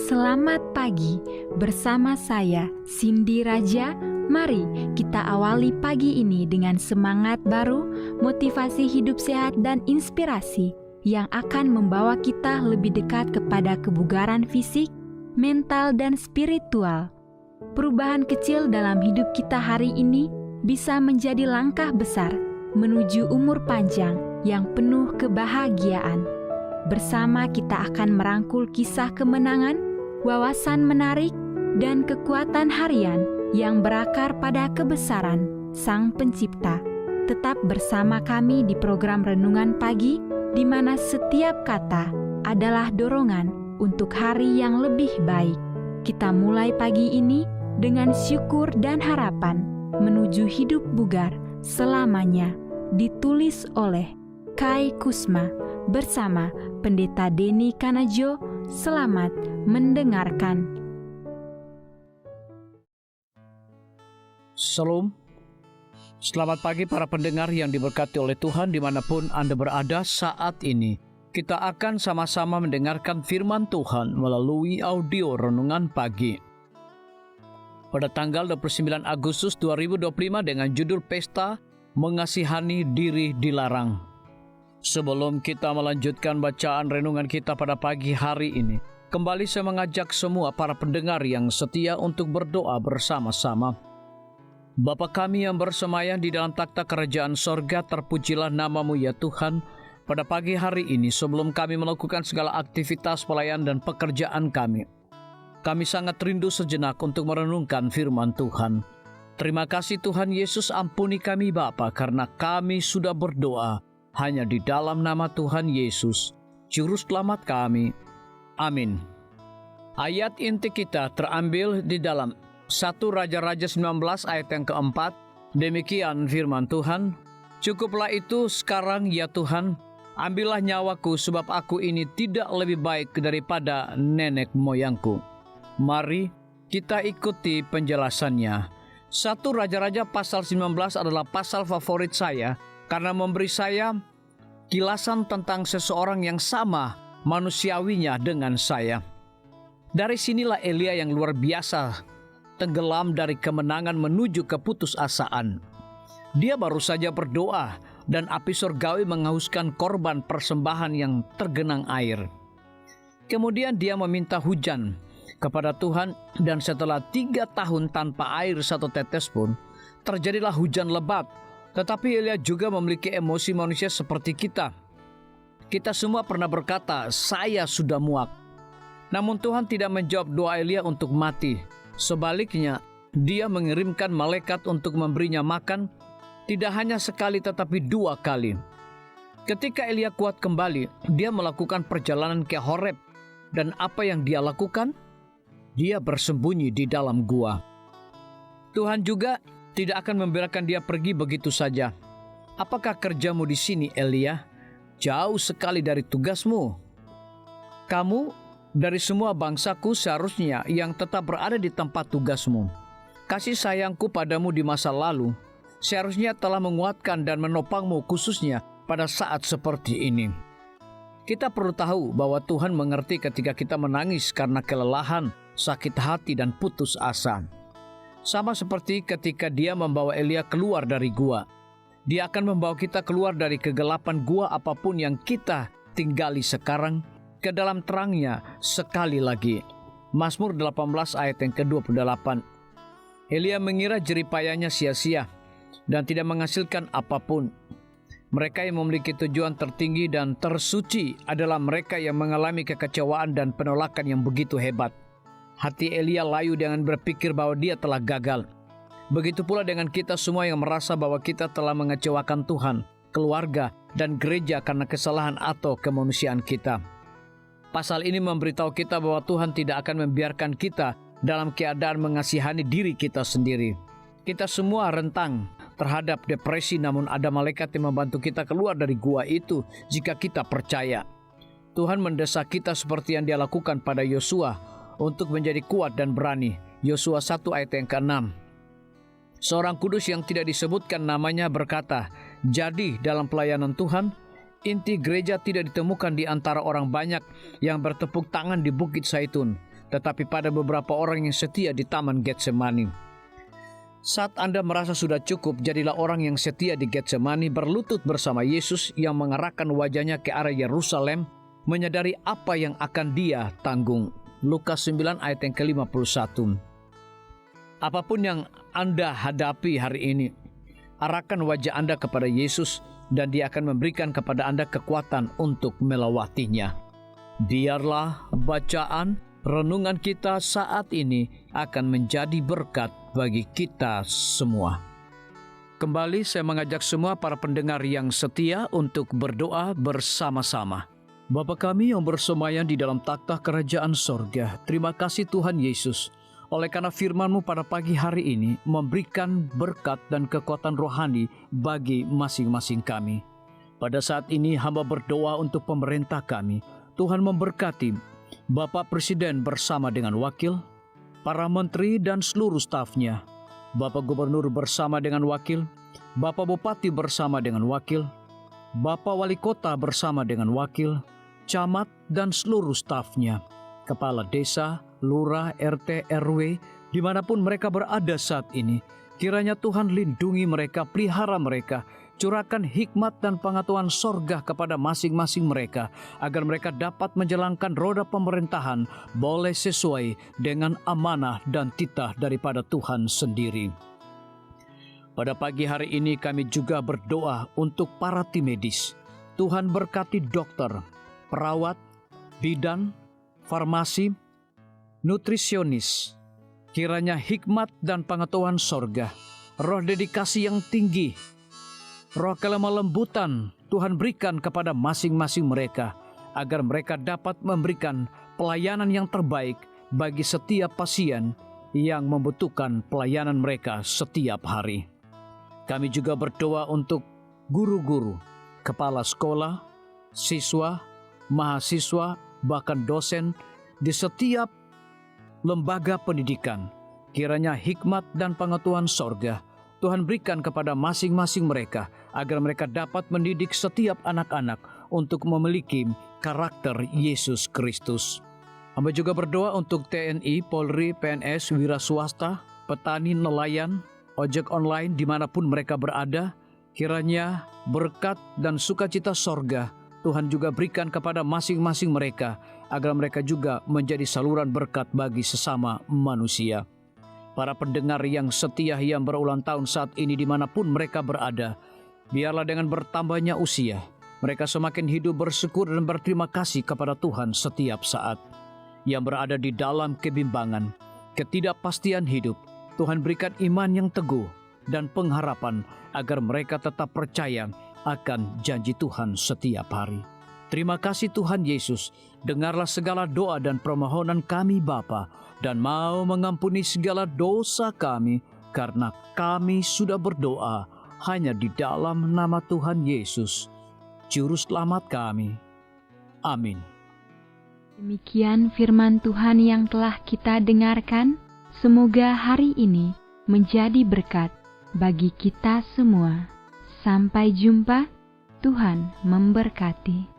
Selamat pagi bersama saya Cindy Raja. Mari kita awali pagi ini dengan semangat baru, motivasi hidup sehat dan inspirasi yang akan membawa kita lebih dekat kepada kebugaran fisik, mental dan spiritual. Perubahan kecil dalam hidup kita hari ini bisa menjadi langkah besar menuju umur panjang yang penuh kebahagiaan. Bersama kita akan merangkul kisah kemenangan, wawasan menarik, dan kekuatan harian yang berakar pada kebesaran Sang Pencipta. Tetap bersama kami di program Renungan Pagi, di mana setiap kata adalah dorongan untuk hari yang lebih baik. Kita mulai pagi ini dengan syukur dan harapan menuju hidup bugar selamanya. Ditulis oleh Kai Kusma bersama Pendeta Denny Kanajo. Selamat mendengarkan. Shalom. Selamat pagi para pendengar yang diberkati oleh Tuhan dimanapun Anda berada saat ini. Kita akan sama-sama mendengarkan firman Tuhan melalui audio Renungan Pagi. Pada tanggal 29 Agustus 2025 dengan judul Pesta Mengasihani Diri Dilarang. Sebelum kita melanjutkan bacaan renungan kita pada pagi hari ini, kembali saya mengajak semua para pendengar yang setia untuk berdoa bersama-sama. Bapa kami yang bersemayam di dalam takhta kerajaan sorga, terpujilah nama-Mu ya Tuhan. Pada pagi hari ini sebelum kami melakukan segala aktivitas pelayan dan pekerjaan kami sangat rindu sejenak untuk merenungkan firman Tuhan. Terima kasih Tuhan Yesus, ampuni kami Bapa, karena kami sudah berdoa hanya di dalam nama Tuhan Yesus, Juru Selamat kami. Amin. Ayat inti kita terambil di dalam 1 Raja-Raja 19 ayat yang keempat. Demikian firman Tuhan, "Cukuplah itu sekarang ya Tuhan, ambillah nyawaku sebab aku ini tidak lebih baik daripada nenek moyangku." Mari kita ikuti penjelasannya. 1 Raja-Raja pasal 19 adalah pasal favorit saya karena memberi saya kilasan tentang seseorang yang sama manusiawinya dengan saya. Dari sinilah Elia yang luar biasa tenggelam dari kemenangan menuju keputusasaan. Dia baru saja berdoa dan api surgawi menghauskan korban persembahan yang tergenang air. Kemudian dia meminta hujan kepada Tuhan, dan setelah 3 tahun tanpa air satu tetes pun, terjadilah hujan lebat. Tetapi Elia juga memiliki emosi manusia seperti kita. Kita semua pernah berkata, "Saya sudah muak." Namun Tuhan tidak menjawab doa Elia untuk mati. Sebaliknya, Dia mengirimkan malaikat untuk memberinya makan, tidak hanya sekali tetapi 2 kali. Ketika Elia kuat kembali, dia melakukan perjalanan ke Horeb. Dan apa yang dia lakukan? Dia bersembunyi di dalam gua. Tuhan juga tidak akan membiarkan dia pergi begitu saja. Apakah kerjamu di sini, Elia? Jauh sekali dari tugasmu. Kamu dari semua bangsaku seharusnya yang tetap berada di tempat tugasmu. Kasih sayangku padamu di masa lalu seharusnya telah menguatkan dan menopangmu khususnya pada saat seperti ini. Kita perlu tahu bahwa Tuhan mengerti ketika kita menangis karena kelelahan, sakit hati dan putus asa. Sama seperti ketika Dia membawa Elia keluar dari gua. Dia akan membawa kita keluar dari kegelapan gua apapun yang kita tinggali sekarang ke dalam terangnya sekali lagi. Mazmur 18 ayat yang ke-28. Elia mengira jeripayanya sia-sia dan tidak menghasilkan apapun. Mereka yang memiliki tujuan tertinggi dan tersuci adalah mereka yang mengalami kekecewaan dan penolakan yang begitu hebat. Hati Elia layu dengan berpikir bahwa dia telah gagal. Begitu pula dengan kita semua yang merasa bahwa kita telah mengecewakan Tuhan, keluarga, dan gereja karena kesalahan atau kemanusiaan kita. Pasal ini memberitahu kita bahwa Tuhan tidak akan membiarkan kita dalam keadaan mengasihani diri kita sendiri. Kita semua rentang terhadap depresi, namun ada malaikat yang membantu kita keluar dari gua itu jika kita percaya. Tuhan mendesak kita seperti yang Dia lakukan pada Yosua untuk menjadi kuat dan berani. Yosua 1 ayat yang ke-6. Seorang kudus yang tidak disebutkan namanya berkata, "Jadi dalam pelayanan Tuhan, inti gereja tidak ditemukan di antara orang banyak yang bertepuk tangan di Bukit Zaitun, tetapi pada beberapa orang yang setia di Taman Getsemani. Saat Anda merasa sudah cukup, jadilah orang yang setia di Getsemani, berlutut bersama Yesus yang mengarahkan wajahnya ke arah Yerusalem, menyadari apa yang akan Dia tanggung. Lukas 9 ayat yang ke-51. Apapun yang Anda hadapi hari ini, arahkan wajah Anda kepada Yesus dan Dia akan memberikan kepada Anda kekuatan untuk melewatinya. Biarlah bacaan renungan kita saat ini akan menjadi berkat bagi kita semua. Kembali saya mengajak semua para pendengar yang setia untuk berdoa bersama-sama. Bapa kami yang bersemayam di dalam takhta kerajaan sorga, terima kasih Tuhan Yesus, oleh karena firman-Mu pada pagi hari ini memberikan berkat dan kekuatan rohani bagi masing-masing kami. Pada saat ini hamba berdoa untuk pemerintah kami. Tuhan memberkati Bapak Presiden bersama dengan wakil, para menteri dan seluruh stafnya, Bapak Gubernur bersama dengan wakil, Bapak Bupati bersama dengan wakil, Bapak Wali Kota bersama dengan wakil, camat dan seluruh stafnya, kepala desa, lurah, RT, RW, dimanapun mereka berada saat ini. Kiranya Tuhan lindungi mereka, pelihara mereka, curahkan hikmat dan pengetahuan sorga kepada masing-masing mereka, agar mereka dapat menjalankan roda pemerintahan boleh sesuai dengan amanah dan titah daripada Tuhan sendiri. Pada pagi hari ini kami juga berdoa untuk para tim medis. Tuhan berkati dokter, perawat, bidan, farmasi, nutrisionis. Kiranya hikmat dan pengetahuan sorga, roh dedikasi yang tinggi, roh kelemah lembutan Tuhan berikan kepada masing-masing mereka, agar mereka dapat memberikan pelayanan yang terbaik bagi setiap pasien yang membutuhkan pelayanan mereka setiap hari. Kami juga berdoa untuk guru-guru, kepala sekolah, siswa, mahasiswa, bahkan dosen di setiap lembaga pendidikan. Kiranya hikmat dan pengetahuan sorga Tuhan berikan kepada masing-masing mereka, agar mereka dapat mendidik setiap anak-anak untuk memiliki karakter Yesus Kristus. Hamba juga berdoa untuk TNI, Polri, PNS, wira swasta, petani, nelayan, ojek online dimanapun mereka berada. Kiranya berkat dan sukacita sorga Tuhan juga berikan kepada masing-masing mereka, agar mereka juga menjadi saluran berkat bagi sesama manusia. Para pendengar yang setia yang berulang tahun saat ini dimanapun mereka berada, biarlah dengan bertambahnya usia, mereka semakin hidup bersyukur dan berterima kasih kepada Tuhan setiap saat. Yang berada di dalam kebimbangan, ketidakpastian hidup, Tuhan berikan iman yang teguh dan pengharapan, agar mereka tetap percaya akan janji Tuhan setiap hari. Terima kasih Tuhan Yesus, dengarlah segala doa dan permohonan kami Bapa, dan mau mengampuni segala dosa kami, karena kami sudah berdoa hanya di dalam nama Tuhan Yesus, Juru Selamat kami. Amin. Demikian firman Tuhan yang telah kita dengarkan. Semoga hari ini menjadi berkat bagi kita semua. Sampai jumpa, Tuhan memberkati.